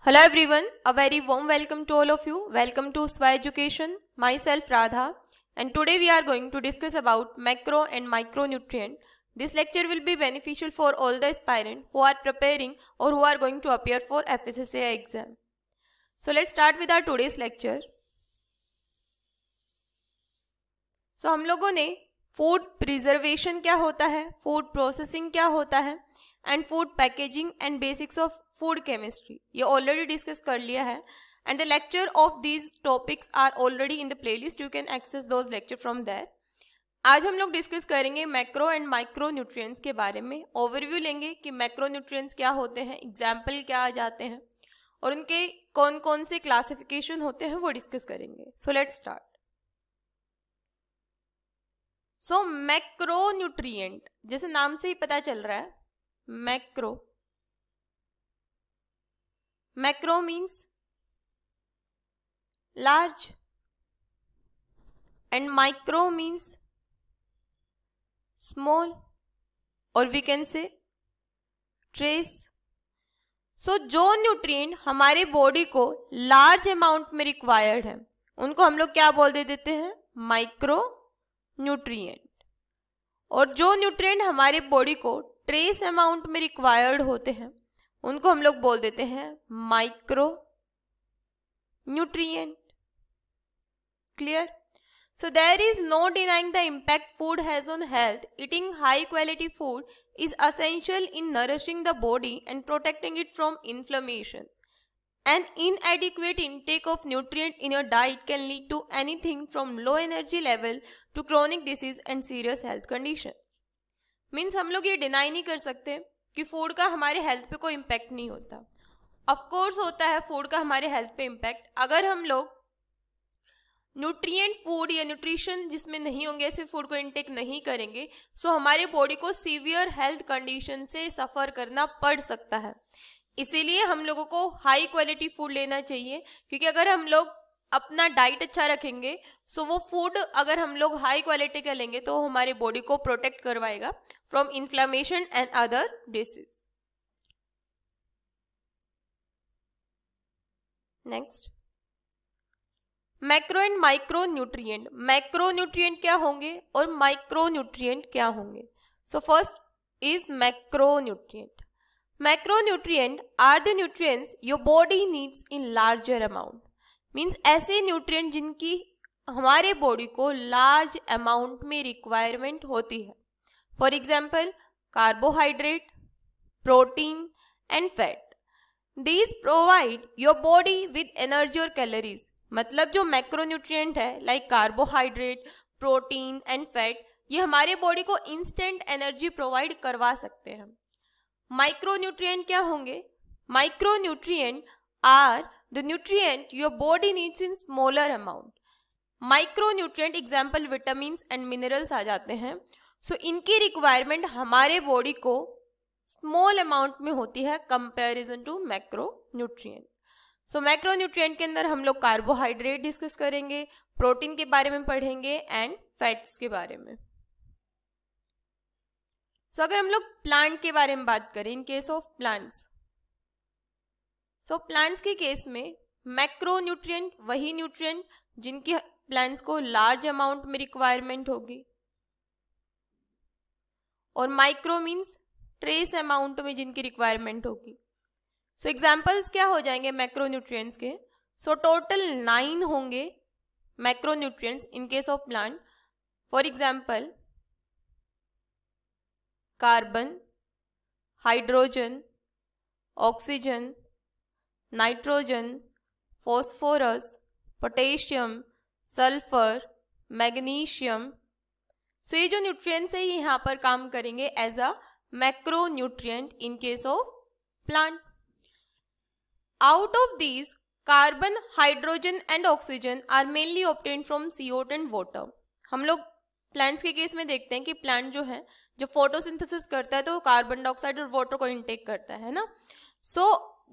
Hello everyone, a very warm welcome to all of you. Welcome to SWA Education. Myself Radha, and today we are going to discuss about macro and micronutrient. This lecture will be beneficial for all the aspirants who are preparing or who are going to appear for FSSAI exam. So let's start with our today's lecture. So हम लोगों ने food preservation क्या होता है, food processing क्या होता है and food packaging and basics of food chemistry ये ऑलरेडी डिस्कस कर लिया है and the lecture of these topics are already in the playlist. You can access those lecture from there. आज हम लोग डिस्कस करेंगे मैक्रो एंड माइक्रो न्यूट्रिएंट्स के बारे में. ओवरव्यू लेंगे कि मैक्रो न्यूट्रिएंट्स क्या होते हैं, एग्जाम्पल क्या आ जाते हैं और उनके कौन कौन से क्लासिफिकेशन होते हैं वो डिस्कस करेंगे. So let's start. So macro nutrient जैसे नाम से ही पता चल रहा है, macro means large and micro means small और वी कैन से ट्रेस. सो जो न्यूट्रिएंट हमारे बॉडी को लार्ज अमाउंट में रिक्वायर्ड है उनको हम लोग क्या बोल देते हैं, माइक्रो न्यूट्रिएंट. और जो न्यूट्रिएंट हमारे बॉडी को ट्रेस अमाउंट में रिक्वायर्ड होते हैं उनको हम लोग बोल देते हैं micro nutrient. Clear? So there is no denying the impact food has on health. Eating high quality food is essential in nourishing the body and protecting it from inflammation. An inadequate intake of nutrient in your diet can lead to anything from low energy level to chronic disease and serious health condition. Means हम लोग ये deny नहीं कर सकते कि food का हमारे health पे कोई इम्पैक्ट नहीं होता. ऑफ कोर्स होता है फूड का हमारे हेल्थ पे इम्पैक्ट. अगर हम लोग न्यूट्रिएंट फूड या न्यूट्रिशन जिसमें नहीं होंगे ऐसे फूड को इनटेक नहीं करेंगे सो हमारे बॉडी को सीवियर हेल्थ कंडीशन से सफ़र करना पड़ सकता है. इसीलिए हम लोगों को हाई क्वालिटी फूड लेना चाहिए, क्योंकि अगर हम लोग अपना डाइट अच्छा रखेंगे सो वो फूड अगर हम लोग हाई क्वालिटी का लेंगे तो हमारे बॉडी को प्रोटेक्ट करवाएगा from inflammation and other disease. Next, macro and micro nutrient. Macro nutrient क्या होंगे और माइक्रो न्यूट्रिएंट क्या होंगे. So first is macro nutrient. Macronutrient are the nutrients your body needs in larger amount. Means ऐसे nutrient जिनकी हमारे body को large amount में रिक्वायरमेंट होती है. For example carbohydrate, protein and fat. These provide your body with energy और calories. मतलब जो मैक्रोन्यूट्रिएंट है like carbohydrate, protein and fat ये हमारे बॉडी को इंस्टेंट एनर्जी प्रोवाइड करवा सकते हैं. माइक्रोन्यूट्रिएंट क्या होंगे? Micronutrient are the nutrient your body needs in smaller amount. Micronutrient example vitamins and minerals आ जाते हैं. सो इनकी रिक्वायरमेंट हमारे बॉडी को स्मॉल अमाउंट में होती है comparison to macronutrient. So macronutrient के अंदर हम लोग कार्बोहाइड्रेट डिस्कस करेंगे, प्रोटीन के बारे में पढ़ेंगे एंड फैट्स के बारे में. सो अगर हम लोग प्लांट के बारे में बात करें, इन case of plants, so plants के केस में मैक्रो न्यूट्रिएंट वही न्यूट्रिएंट जिनकी प्लांट्स को लार्ज अमाउंट में रिक्वायरमेंट होगी और माइक्रो मीन्स ट्रेस अमाउंट में जिनकी रिक्वायरमेंट होगी. सो एग्जाम्पल्स क्या हो जाएंगे मैक्रो न्यूट्रिएंट्स के? सो टोटल 9 होंगे macro nutrients in case of plant. For example carbon, hydrogen, oxygen, nitrogen, phosphorus, potassium, sulphur, magnesium. So ये जो न्यूट्रिएंट्स है ये यहाँ पर काम करेंगे as a macro nutrient in case of plant. Out of these carbon, hydrogen and oxygen are mainly obtained from CO2 and water. हम लोग प्लांट्स के केस में देखते हैं कि प्लांट जो है जो फोटोसिंथेसिस करता है तो वो कार्बन डाइऑक्साइड और वाटर को इनटेक करता है ना. सो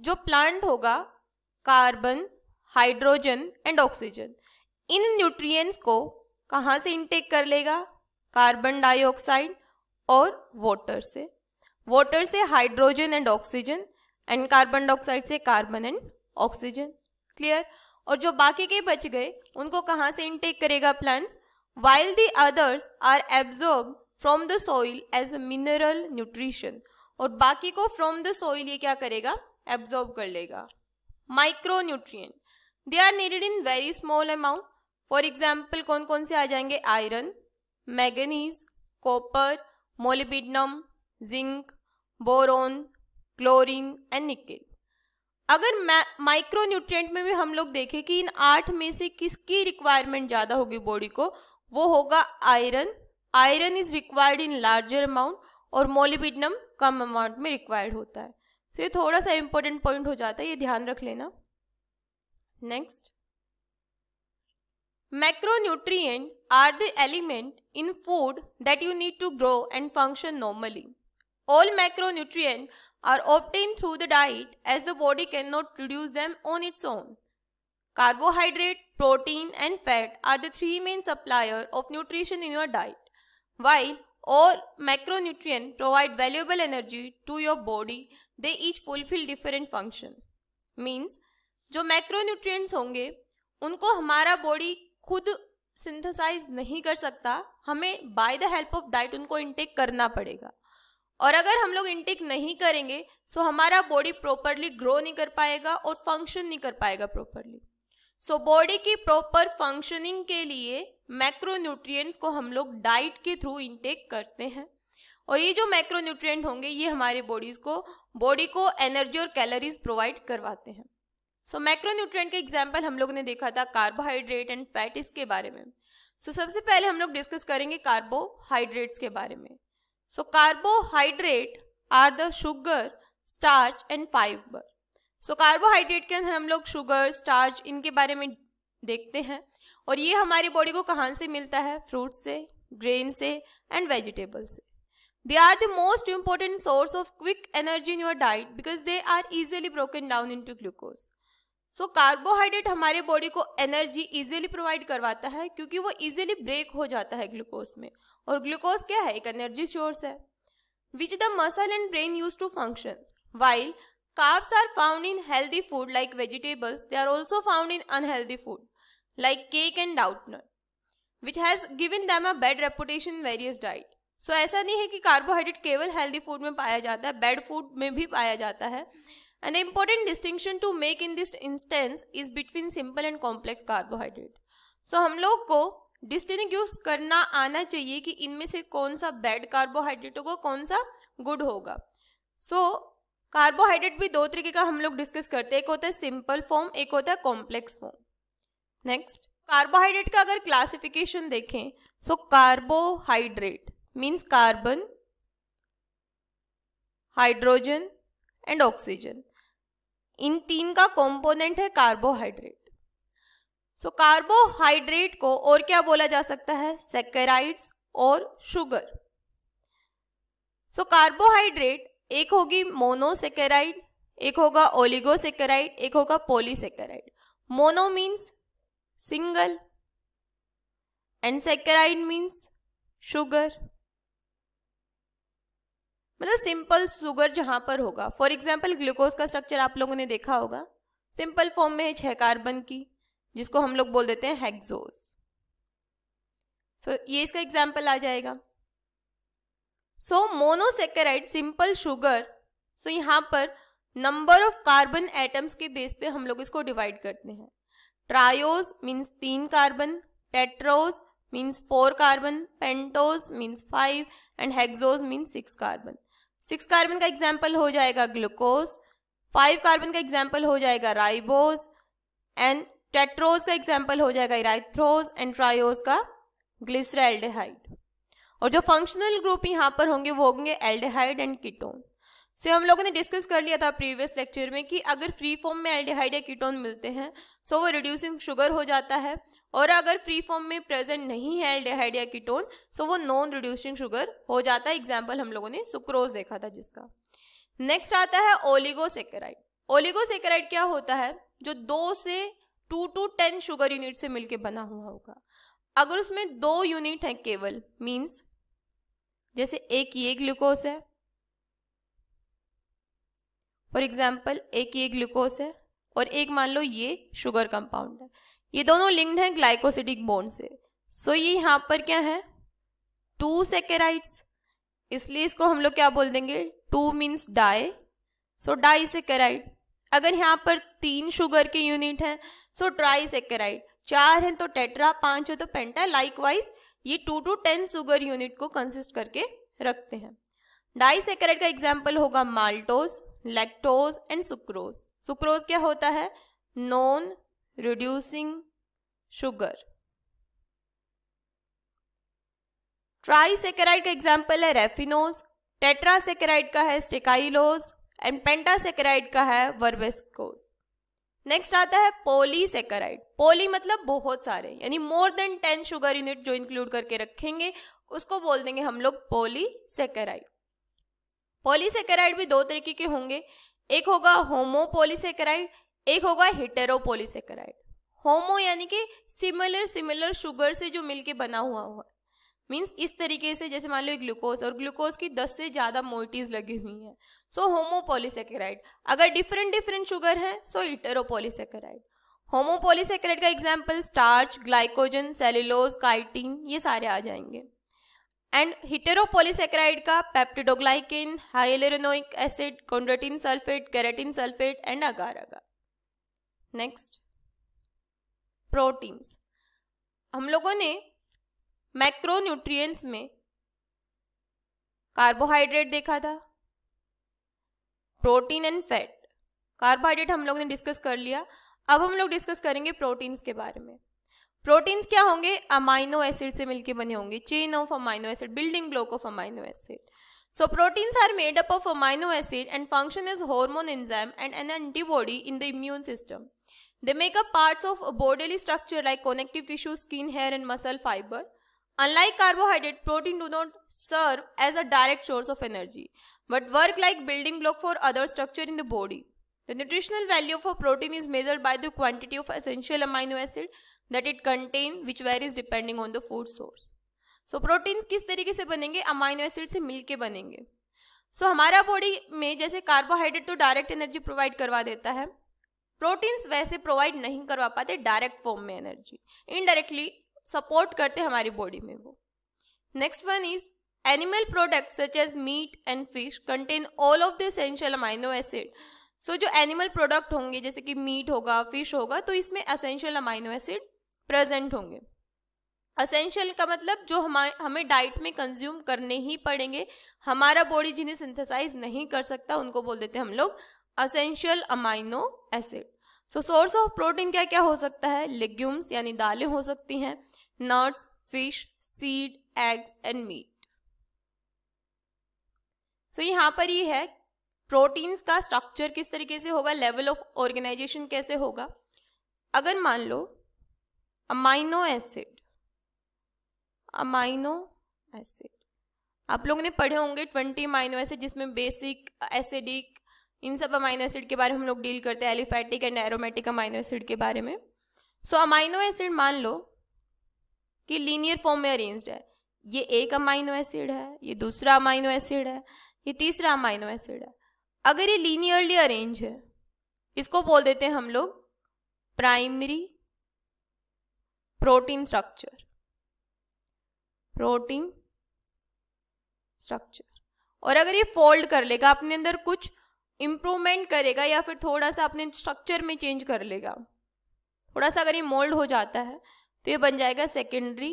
जो प्लांट होगा carbon, hydrogen and oxygen in nutrients को कहाँ से इनटेक कर लेगा? कार्बन डाइऑक्साइड और वाटर से. वाटर से hydrogen and oxygen and carbon dioxide से कार्बन एंड ऑक्सीजन। क्लियर। और जो बाकी के बच गए उनको कहाँ से इनटेक करेगा plants? while the others are absorbed from the soil as a mineral nutrition, और बाकी को from the soil ये क्या करेगा? एब्जॉर्ब कर लेगा। Micronutrient, they are needed in very small amount. For example कौन कौन से आ जाएंगे? Iron, manganese, copper, molybdenum, zinc, boron, chlorine and nickel. अगर माइक्रोन्यूट्रिएंट में भी हम लोग देखें कि इन 8 में से किसकी रिक्वायरमेंट ज़्यादा होगी बॉडी को, वो होगा iron. Iron is required in larger amount और मोलिब्डेनम कम अमाउंट में रिक्वायर्ड होता है। सो ये थोड़ा सा इंपॉर्टेंट पॉइंट हो जाता है, ये ध्यान रख लेना। Next, macronutrient are the element in food that you need to grow and function normally. All macronutrient are obtained through the diet as the body cannot produce them on its own. Carbohydrate, protein and fat are the 3 main suppliers of nutrition in your diet. While all macronutrients provide valuable energy to your body, they each fulfill different function. Means जो macronutrients होंगे उनको हमारा body खुद synthesise नहीं कर सकता, हमें by the help of diet उनको इनटेक करना पड़ेगा। और अगर हम लोग इनटेक नहीं करेंगे सो हमारा बॉडी प्रॉपरली ग्रो नहीं कर पाएगा और फंक्शन नहीं कर पाएगा प्रॉपरली। सो बॉडी की प्रॉपर फंक्शनिंग के लिए मैक्रोन्यूट्रिएंट्स को हम लोग डाइट के थ्रू इनटेक करते हैं, और ये जो मैक्रोन्यूट्रिएंट होंगे ये हमारे बॉडी को एनर्जी और कैलोरीज प्रोवाइड करवाते हैं। सो मैक्रोन्यूट्रिएंट के एग्जाम्पल हम लोग ने देखा था कार्बोहाइड्रेट एंड फैट, इसके बारे में। सो सबसे पहले हम लोग डिस्कस करेंगे कार्बोहाइड्रेट्स के बारे में। So carbohydrate are the sugar, starch and fiber. So carbohydrate के अंदर हम लोग शुगर, स्टार्च इनके बारे में देखते हैं, और ये हमारी बॉडी को कहाँ से मिलता है? फ्रूट से, ग्रेन से एंड वेजिटेबल से। They are the most important source of quick energy in your diet because they are easily broken down into glucose. So carbohydrate हमारे बॉडी को एनर्जी इजीली प्रोवाइड करवाता है क्योंकि वो इजीली ब्रेक हो जाता है ग्लूकोज में, और ग्लूकोज क्या है? एक एनर्जी सोर्स है which the muscle and brain use to function. While carbs are found in healthy food like vegetables, they are also found in unhealthy food like cake and doughnut, which has given them a bad reputation in various diet. So ऐसा नहीं है कि carbohydrate केवल healthy food में पाया जाता है, bad food में भी पाया जाता है। And the important distinction to make in this instance is between simple and complex carbohydrate. So हम लोग को डिस्टिंग्विश करना आना चाहिए कि इनमें से कौन सा बैड कार्बोहाइड्रेट होगा, कौन सा गुड होगा। सो कार्बोहाइड्रेट भी 2 तरीके का हम लोग डिस्कस करते हैं, एक होता है सिंपल फॉर्म, एक होता है कॉम्प्लेक्स फॉर्म। नेक्स्ट, कार्बोहाइड्रेट का अगर क्लासिफिकेशन देखें, so carbohydrate means carbon, hydrogen and oxygen, इन 3 का कंपोनेंट है कार्बोहाइड्रेट। सो कार्बोहाइड्रेट को और क्या बोला जा सकता है? सैकेराइड्स और शुगर। सो कार्बोहाइड्रेट एक होगी मोनोसैकेराइड, एक होगा ओलिगोसैकेराइड, एक होगा polysaccharide. Mono means single and saccharide means sugar, मतलब सिंपल शुगर जहां पर होगा। फॉर एग्जाम्पल ग्लूकोज का स्ट्रक्चर आप लोगों ने देखा होगा, सिंपल फॉर्म में है 6 कार्बन की, जिसको हम लोग बोल देते हैं हेक्सोज। सो ये इसका एग्जाम्पल आ जाएगा। सो मोनोसैकेराइड सिंपल शुगर, सो यहाँ पर नंबर ऑफ कार्बन एटम्स के बेस पे हम लोग इसको डिवाइड करते हैं। Triose means 3 carbon, tetrose means 4 carbon, pentose means 5 and hexose means 6 carbon. 6 carbon का एग्जाम्पल हो जाएगा ग्लूकोज, 5 कार्बन का एग्जाम्पल हो जाएगा राइबोज, एंड टेट्रोज का एग्जाम्पल हो जाएगा इराइथ्रोज, एंड ट्रायोज का ग्लिसरैल्डिहाइड। और जो फंक्शनल ग्रुप यहाँ पर होंगे वो होंगे एल्डिहाइड एंड कीटोन। से हम लोगों ने डिस्कस कर लिया था प्रीवियस लेक्चर में कि अगर फ्री फॉर्म में एल्डिहाइड या कीटोन मिलते हैं सो वो रिड्यूसिंग शुगर हो जाता है, और अगर फ्री फॉर्म में प्रेजेंट नहीं है एल्डिहाइड या कीटोन सो वो नॉन रिड्यूसिंग शुगर हो जाता है। एग्जाम्पल हम लोगों ने सुक्रोज देखा था जिसका। नेक्स्ट आता है ओलिगोसैकेराइड। ओलिगोसैकेराइड क्या होता है? जो 2 से 2 to 10 शुगर यूनिट से मिलकर बना हुआ होगा। अगर उसमें 2 यूनिट है केवल, मीन्स जैसे एक ये ग्लूकोज है, फॉर एग्जाम्पल एक ये ग्लूकोज है और एक मान लो ये शुगर कंपाउंड है, ये दोनों लिंक्ड है ग्लाइकोसिडिक बॉन्ड से। सो ये यहाँ पर क्या है, 2 सैकेराइड्स, इसलिए इसको हम लोग क्या बोल देंगे, 2 मीन्स डाई, सो डाई सैकेराइड। अगर यहाँ पर 3 शुगर के यूनिट हैं सो ट्राई सैकेराइड, 4 हैं तो टेट्रा, 5 है तो पेंटा। लाइकवाइज ये 2 to 10 शुगर यूनिट को कंसिस्ट करके रखते हैं। डाई सैकेराइड का एग्जाम्पल होगा maltose, lactose and sucrose. Sucrose क्या होता है, नॉन रिड्यूसिंग शुगर। ट्राइसैकेराइड का एग्जाम्पल है रेफिनोज, टेट्रासैकेराइड का है स्टेकाइलोज एंड पेंटासैकेराइड का है वर्बेस्कोज। नेक्स्ट आता है पॉलीसैकेराइड। पॉली मतलब बहुत सारे, यानी मोर देन 10 शुगर यूनिट जो इंक्लूड करके रखेंगे उसको बोल देंगे हम लोग पॉलीसैकेराइड। पॉलीसैकेराइड भी 2 तरीके के होंगे, एक होगा होमोपॉलीसैकेराइड, एक होगा हेटेरोपॉलीसैकेराइड। होमो यानी कि सिमिलर शुगर से जो मिलके बना हुआ मीन्स इस तरीके से, जैसे मान लो ग्लूकोज, और ग्लूकोज की 10 से ज्यादा मोइटीज लगी हुई हैं, सो होमोपॉलीसैकेराइड। अगर डिफरेंट शुगर है सो हेटेरोपॉलीसैकेराइड। होमोपॉलीसैकेराइड का example starch, glycogen, cellulose, chitin, ये सारे आ जाएंगे। एंड हेटेरोपॉलीसैकेराइड का peptidoglycan, hyaluronic acid, chondroitin sulphate, keratin sulphate and agar agar. Next proteins. हम लोगों ने मैक्रोन्यूट्रिएंट्स में कार्बोहाइड्रेट देखा था, प्रोटीन एंड फैट। कार्बोहाइड्रेट हम लोग ने डिस्कस कर लिया, अब हम लोग डिस्कस करेंगे प्रोटीन्स के बारे में। प्रोटीन्स क्या होंगे, अमाइनो एसिड से मिलके बने होंगे, chain of amino acid, building block of amino acid. So proteins are made up of amino acid and function as hormone enzyme and an antibody in the immune system. They make up parts of a bodily structure like connective tissue, skin, hair and muscle fiber. Unlike carbohydrate, protein do not serve as a direct source of energy, but work like building block for other structure in the body. The nutritional value of a protein is measured by the quantity of essential amino acid that it contains, which varies depending on the food source. So proteins किस तरीके से बनेंगे, amino acid से मिलके बनेंगे। So हमारा body में जैसे कार्बोहाइड्रेट तो डायरेक्ट एनर्जी प्रोवाइड करवा देता है, प्रोटीन्स वैसे प्रोवाइड नहीं करवा पाते डायरेक्ट फॉर्म में एनर्जी, इनडायरेक्टली सपोर्ट करते हमारी बॉडी में वो। Next one is animal product such as meat and fish contain all of the essential amino acid. So जो एनिमल प्रोडक्ट होंगे जैसे कि मीट होगा, फिश होगा, तो इसमें एसेंशियल अमाइनो एसिड प्रेजेंट होंगे। एसेंशियल का मतलब जो हमें डाइट में कंज्यूम करने ही पड़ेंगे, हमारा बॉडी जिन्हें सिंथेसाइज नहीं कर सकता उनको बोल देते हैं हम लोग essential amino acid. So source of protein क्या क्या हो सकता है, लेग्यूम्स यानी दालें हो सकती हैं, nuts, fish, seed, eggs and meat. So यहाँ पर ये है प्रोटीन्स का स्ट्रक्चर किस तरीके से होगा, लेवल ऑफ ऑर्गेनाइजेशन कैसे होगा। अगर मान लो अमाइनो एसिड आप लोगों ने पढ़े होंगे 20 अमाइनो एसिड, जिसमें बेसिक, एसिडिक, इन सब अमाइनो एसिड के बारे में हम लोग डील करते हैं, aliphatic and aromatic amino acid के बारे में। सो अमाइनो एसिड मान लो कि लीनियर फॉर्म में अरेंज्ड है, ये एक अमाइनो एसिड है, ये दूसरा अमाइनो एसिड है, ये तीसरा अमाइनो एसिड है। अगर ये लीनियरली अरेंज है इसको बोल देते हैं हम लोग प्राइमरी प्रोटीन स्ट्रक्चर। और अगर ये फोल्ड कर लेगा, अपने अंदर कुछ इंप्रूवमेंट करेगा या फिर थोड़ा सा अपने स्ट्रक्चर में चेंज कर लेगा, थोड़ा सा अगर ये मोल्ड हो जाता है तो ये बन जाएगा सेकेंडरी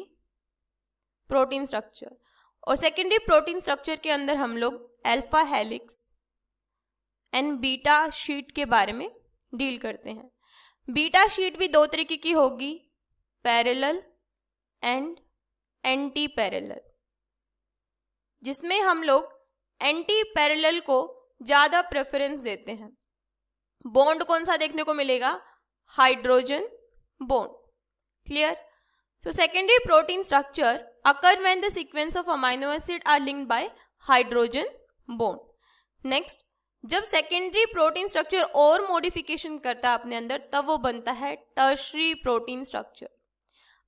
प्रोटीन स्ट्रक्चर। और सेकेंडरी प्रोटीन स्ट्रक्चर के अंदर हम लोग alpha helix and beta sheet के बारे में डील करते हैं। बीटा शीट भी 2 तरीके की होगी, पैरेलल एंड एंटी पैरेलल, जिसमें हम लोग एंटी पैरेलल को ज्यादा प्रेफरेंस देते हैं। बॉन्ड कौन सा देखने को मिलेगा, hydrogen bond. Clear. So secondary protein structure occur when the sequence of amino acid are linked by hydrogen bond. Next, जब सेकेंडरी प्रोटीन स्ट्रक्चर और मॉडिफिकेशन करता है अपने अंदर, तब वो बनता है tertiary protein structure.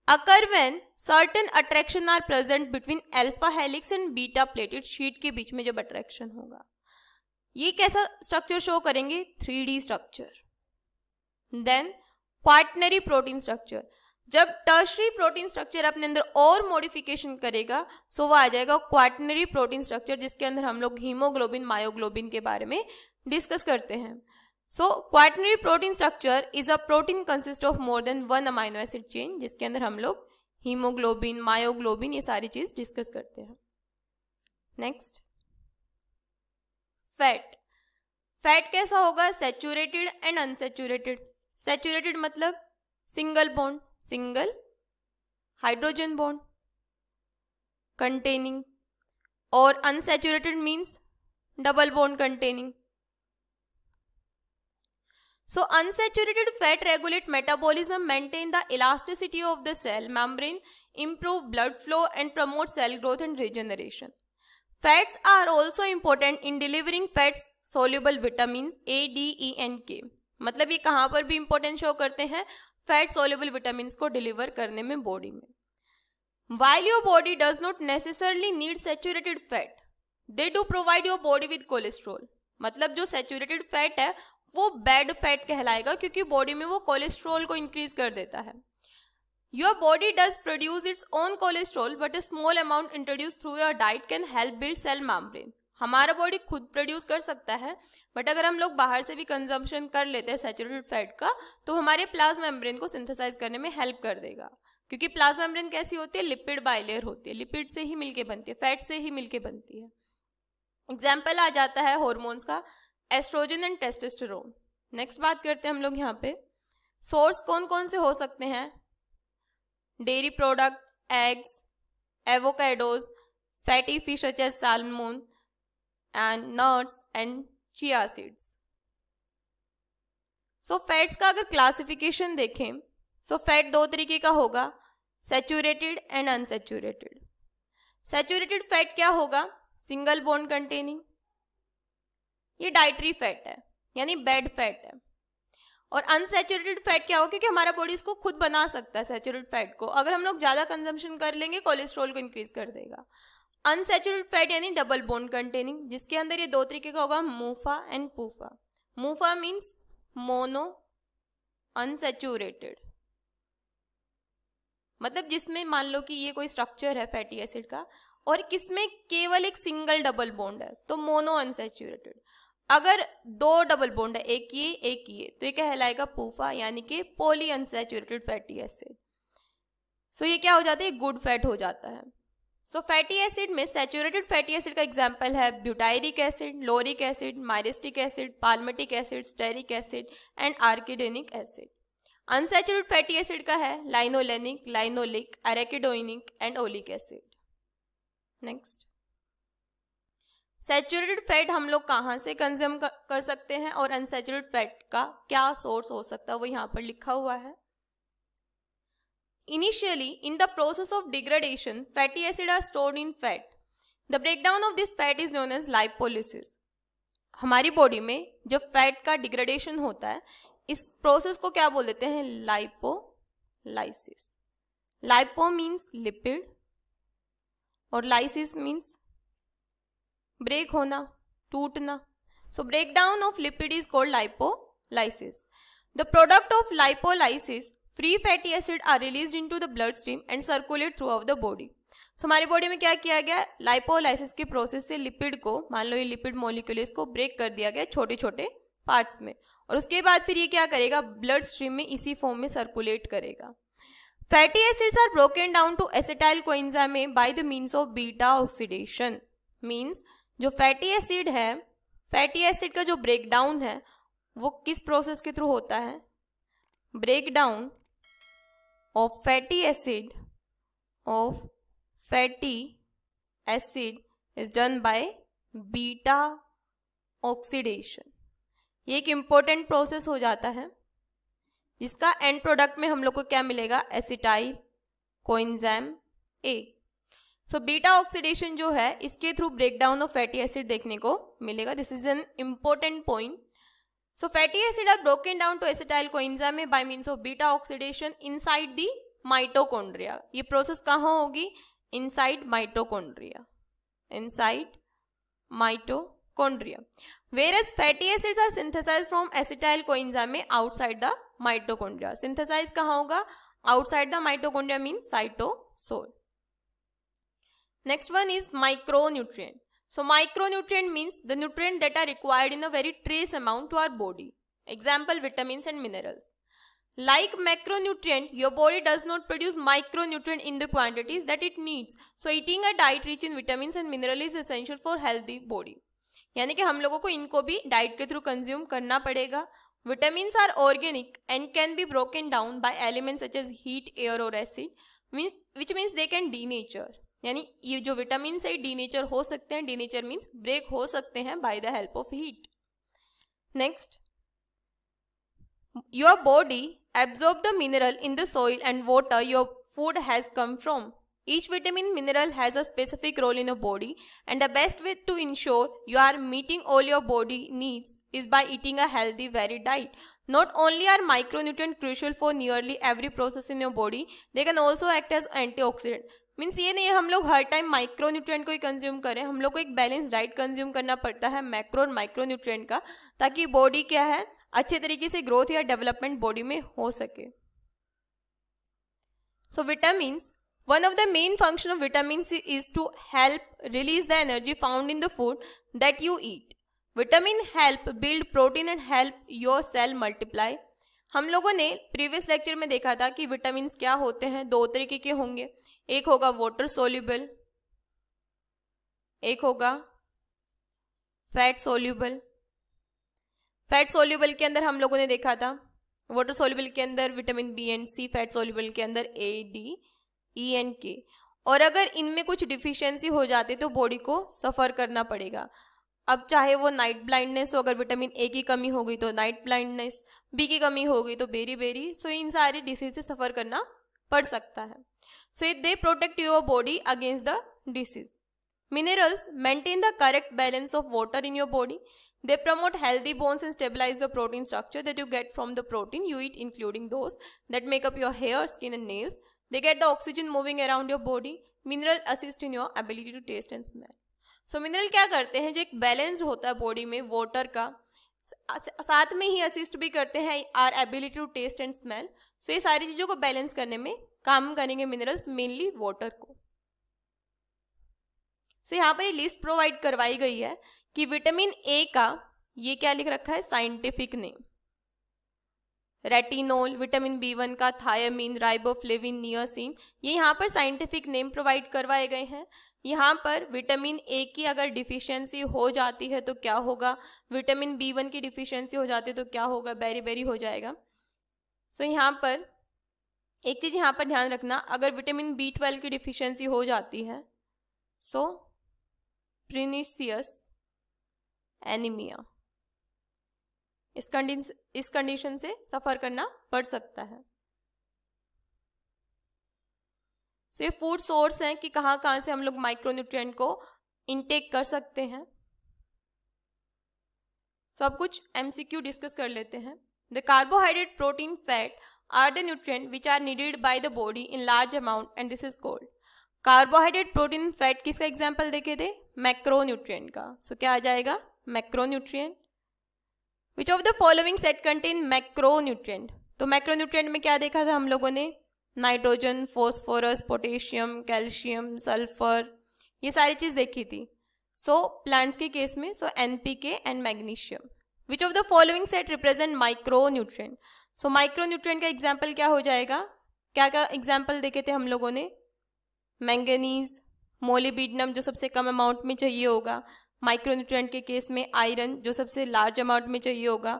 Occur when certain attraction are present between alpha helix and beta pleated sheet के बीच में जब अट्रैक्शन होगा, ये कैसा स्ट्रक्चर शो करेंगे, 3D structure. Then quaternary protein structure, जब टर्शरी प्रोटीन स्ट्रक्चर अपने अंदर और मॉडिफिकेशन करेगा सो वो आ जाएगा क्वाaternary प्रोटीन स्ट्रक्चर, जिसके अंदर हम लोग हीमोग्लोबिन मायोग्लोबिन के बारे में डिस्कस करते हैं. So quaternary protein structure is a protein consist of more than 1 amino acid chain, जिसके अंदर हम लोग हीमोग्लोबिन मायोग्लोबिन ये सारी चीज डिस्कस करते हैं. Next, fat. फैट कैसा होगा? Saturated and unsaturated. सैचुरेटेड मतलब single bond, single hydrogen bond containing, और unsaturated means double bond containing. So unsaturated fat regulate metabolism, maintain the elasticity of the cell membrane, improve blood flow and promote cell growth and regeneration. Fats are also important in delivering fat soluble vitamins A, D, E and K. मतलब ये कहाँ पर भी important show करते हैं? Fat soluble vitamins को deliver करने में body में. While your body does not necessarily need saturated fat, they do provide your body with cholesterol. मतलब जो saturated fat है वो बैड फैट कहलाएगा क्योंकि बॉडी में वो कोलेस्ट्रॉल को इंक्रीज कर देता है. Your body does produce its own cholesterol but a small amount introduce through your diet can help build cell membrane. हमारा बॉडी खुद प्रोड्यूस कर सकता है, बट अगर हम लोग बाहर से भी कंजम्पशन कर लेते हैं सैचुरेटेड फैट का तो हमारे प्लाज्मा मेम्ब्रेन को सिंथेसाइज करने में हेल्प कर देगा. क्योंकि प्लाज्मा मेम्ब्रेन कैसी होती है? लिपिड बाइलेयर होती है, लिपिड से ही मिलके बनती है, फैट से ही मिलके बनती है. एग्जाम्पल आ जाता है हॉर्मोन्स का, एस्ट्रोजन एंड टेस्टोस्टेरोन. नेक्स्ट बात करते हैं हम लोग यहाँ पे, सोर्स कौन कौन से हो सकते हैं? Dairy product, eggs, avocados, fatty fish such as salmon and nuts and chia seeds. So fats का अगर क्लासिफिकेशन देखें सो फैट दो तरीके का होगा, saturated and unsaturated. Saturated fat क्या होगा? सिंगल बॉन्ड कंटेनिंग, ये डाइटरी फैट है यानी बैड फैट है. और अनसैचुरेटेड फैट क्या होगा? क्योंकि हमारा बॉडी इसको खुद बना सकता है सैचुरेटेड फैट को, अगर हम लोग ज्यादा कंजम्पशन कर लेंगे कोलेस्ट्रॉल को इंक्रीज कर देगा. अनसैचुरेटेड फैट यानी डबल बॉन्ड कंटेनिंग, जिसके अंदर ये दो तरीके का होगा, MUFA and PUFA. MUFA means mono unsaturated, मतलब जिसमें मान लो कि ये कोई स्ट्रक्चर है फैटी एसिड का और किसमें केवल एक सिंगल डबल बॉन्ड है तो मोनो अनसैचुरेटेड. अगर दो डबल बॉन्ड है, एक ये तो ये कहलाएगा पूफा यानी कि पॉली अनसैचुरेटेड फैटी एसिड. सो ये क्या हो जाता है? गुड फैट हो जाता है. सो फैटी एसिड में सैचुरेटेड फैटी एसिड का एग्जांपल है butyric acid, lauric acid, myristic acid, palmitic acid, stearic acid and arachidonic acid. Unsaturated fatty acid का है linolenic, linoleic, arachidonic and oleic acid. Next, saturated fat हम लोग कहाँ से consume कर सकते हैं और अनसैचुरेटेड फैट का क्या सोर्स हो सकता है वो यहाँ पर लिखा हुआ है. Initially in the process of degradation fatty acid are stored in fat. The breakdown of this fat is known as lipolysis. हमारी बॉडी में जब फैट का डिग्रेडेशन होता है इस प्रोसेस को क्या बोल देते हैं? लाइपोलाइसिस. लाइपो मीन्स लिपिड और लाइसिस मीन्स ब्रेक होना, टूटना. So breakdown of lipid is called lipolysis. The product of lipolysis free fatty acid are released into the blood stream and circulate through out the body. So हमारी body में क्या किया गया? Lipolysis के process से lipid को, मान लो ये लिपिड मॉलिक्यूल, इसको ब्रेक कर दिया गया छोटे छोटे पार्ट्स में और उसके बाद फिर ये क्या करेगा? ब्लड स्ट्रीम में इसी फॉर्म में सर्कुलेट करेगा. Fatty acids are broken down to acetyl coenzyme by the means of beta oxidation. Means जो फैटी एसिड है, फैटी एसिड का जो ब्रेकडाउन है वो किस प्रोसेस के थ्रू होता है? Breakdown of fatty acid is done by beta oxidation. ये एक इंपॉर्टेंट प्रोसेस हो जाता है जिसका एंड प्रोडक्ट में हम लोग को क्या मिलेगा? Acetyl coenzyme A. So beta oxidation जो है इसके through breakdown of fatty acid देखने को मिलेगा. This is an important point. So fatty acid are broken down to acetyl coenzyme by means of beta oxidation inside the mitochondria. ये process कहाँ होगी? Inside mitochondria, inside mitochondria. Whereas fatty acids are synthesized from acetyl coenzyme outside the mitochondria. Synthesize कहाँ होगा? Outside the mitochondria means cytosol. Next one is micronutrient. So micronutrient means the nutrient that are required in a very trace amount to our body. Example, vitamins and minerals. Like macronutrient, your body does not produce micronutrient in the quantities that it needs. So eating a diet rich in vitamins and minerals is essential for healthy body. यानी कि हम लोगों को इनको भी diet के through consume करना पड़ेगा. Vitamins are organic and can be broken down by elements such as heat, air or acid, which means they can denature. यानी ये जो विटामिन है डीनेचर हो सकते हैं. डीनेचर मीन्स ब्रेक हो सकते हैं by the help of heat. Next, your body absorb the mineral in the soil and water your food has come from. Each vitamin mineral has a specific role in your body, and the best way to ensure you are meeting all your body needs is by eating a healthy, varied diet. Not only are micronutrients crucial for nearly every process in your body, they can also act as antioxidant. Means ये नहीं है हम लोग हर time micronutrient को ही consume करें. हम लोग को एक बैलेंस डाइट कंज्यूम करना पड़ता है मैक्रो और माइक्रोन्यूट्रिएंट का, ताकि बॉडी क्या है अच्छे तरीके से ग्रोथ या डेवलपमेंट बॉडी में हो सके. सो vitamins, one of the main function of vitamin C is to help release the energy found in the food that you eat. Vitamin help build protein and help your cell multiply. हम लोगों ने previous lecture में देखा था कि vitamins क्या होते हैं. दो तरीके के होंगे. एक होगा वाटर सोल्यूबल, एक होगा फैट सोल्यूबल. फैट सोल्यूबल के अंदर हम लोगों ने देखा था वाटर सोल्यूबल के अंदर vitamin B and C, fat soluble के अंदर ए, डी, ई एंड के. और अगर इनमें कुछ डिफिशियंसी हो जाती तो बॉडी को सफ़र करना पड़ेगा. अब चाहे वो नाइट ब्लाइंडनेस हो, अगर विटामिन ए की कमी हो गई तो नाइट ब्लाइंडनेस, बी की कमी हो गई तो बेरी. सो इन सारी डिसीज से सफ़र करना पड़ सकता है. So they protect your body against the disease. Minerals maintain the correct balance of water in your body. They promote healthy bones and stabilize the protein structure that you get from the protein you eat, including those that make up your hair, skin and nails. They get the oxygen moving around your body. Mineral assist in your ability to taste and smell. So mineral क्या करते हैं, जो एक balance होता है body में water का, साथ में ही असिस्ट भी करते हैं our ability to taste and smell. So ये सारी चीज़ों को बैलेंस करने में काम करेंगे मिनरल्स, मेनली वाटर को. सो यहाँ पर ये लिस्ट प्रोवाइड करवाई गई है कि विटामिन ए का ये क्या लिख रखा है scientific name, retinol. Vitamin B1 का थायामीन, राइबोफ्लेविन, नियासिन. ये यहाँ पर साइंटिफिक नेम प्रोवाइड करवाए गए हैं. यहाँ पर विटामिन ए की अगर डिफिशियंसी हो जाती है तो क्या होगा, विटामिन बी1 की डिफिशियंसी हो जाती है तो क्या होगा, बेरी हो जाएगा. सो यहाँ पर एक चीज़ यहाँ पर ध्यान रखना, अगर विटामिन बी12 की डिफिशियंसी हो जाती है सो प्रिनिशियस एनीमिया, इस कंडीशन से सफर करना पड़ सकता है. सो ये फूड सोर्स हैं कि कहाँ कहाँ से हम लोग माइक्रोन्यूट्रिएंट को इनटेक कर सकते हैं. सो अब कुछ एमसीक्यू डिस्कस कर लेते हैं. The carbohydrate, protein, fat are the nutrient which are needed by the body in large amount and this is called. Carbohydrate, protein, fat किसका एग्जाम्पल देखे थे, मैक्रोन्यूट्रिएंट का. सो क्या आ जाएगा, macronutrient. Which of the following set contain macronutrient. तो macronutrient में क्या देखा था हम लोगों ने, nitrogen, phosphorus, potassium, calcium, sulphur, ये सारी चीज देखी थी. सो प्लांट्स के केस में so NPK and magnesium. Which of the following set represent micronutrient. So micronutrient का एग्जाम्पल क्या हो जाएगा, क्या क्या एग्जाम्पल देखे थे हम लोगों ने, मैंगनीज, मोलिब्डेनम जो सबसे कम अमाउंट में चाहिए होगा, माइक्रोन्यूट्रिएंट के केस में आयरन जो सबसे लार्ज अमाउंट में चाहिए होगा,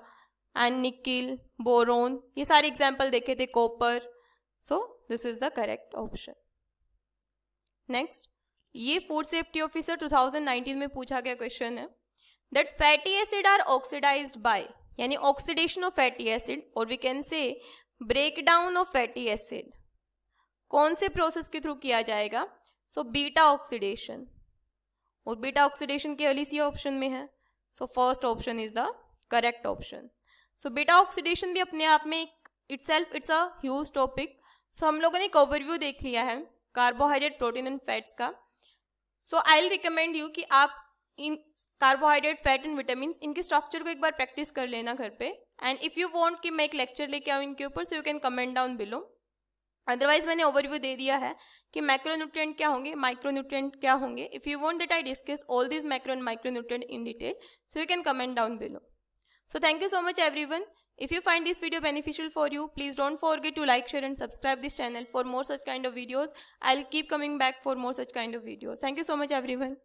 एंड निकिल, बोरोन, ये सारे एग्जाम्पल देखे थे, copper. So this is the correct option. Next, ये फूड सेफ्टी ऑफिसर 2019 में पूछा गया क्वेश्चन है that fatty acid are oxidized by, यानी ऑक्सीडेशन ऑफ फैटी एसिड और we can say break down of fatty acid कौन से प्रोसेस के थ्रू किया जाएगा. सो बीटा ऑक्सीडेशन, और बीटा ऑक्सीडेशन केवल इसी ऑप्शन में है. So first option is the correct option. So beta oxidation भी अपने आप में इट्स अ ह्यूज टॉपिक. सो हम लोगों ने एक ओवरव्यू देख लिया है कार्बोहाइड्रेट, प्रोटीन एंड फैट्स का. सो आई विल रिकमेंड यू कि आप इन कार्बोहाइड्रेट, फैट एंड विटामिन इनके स्ट्रक्चर को एक बार प्रैक्टिस कर लेना घर पे. एंड इफ़ यू वांट कि मैं एक लेक्चर लेके आऊँ इनके ऊपर, so you can comment down below. Otherwise मैंने ओवरव्यू दे दिया है कि मैक्रोन्यूट्रिएंट क्या होंगे, माइक्रोन्यूट्रिएंट क्या होंगे। If you want that I discuss all this macro and micronutrient in detail, so you can comment down below. So thank you so much everyone. If you find this video beneficial for you, please don't forget to like, share and subscribe this channel for more such kind of videos. I'll keep coming back for more such kind of videos. Thank you so much everyone.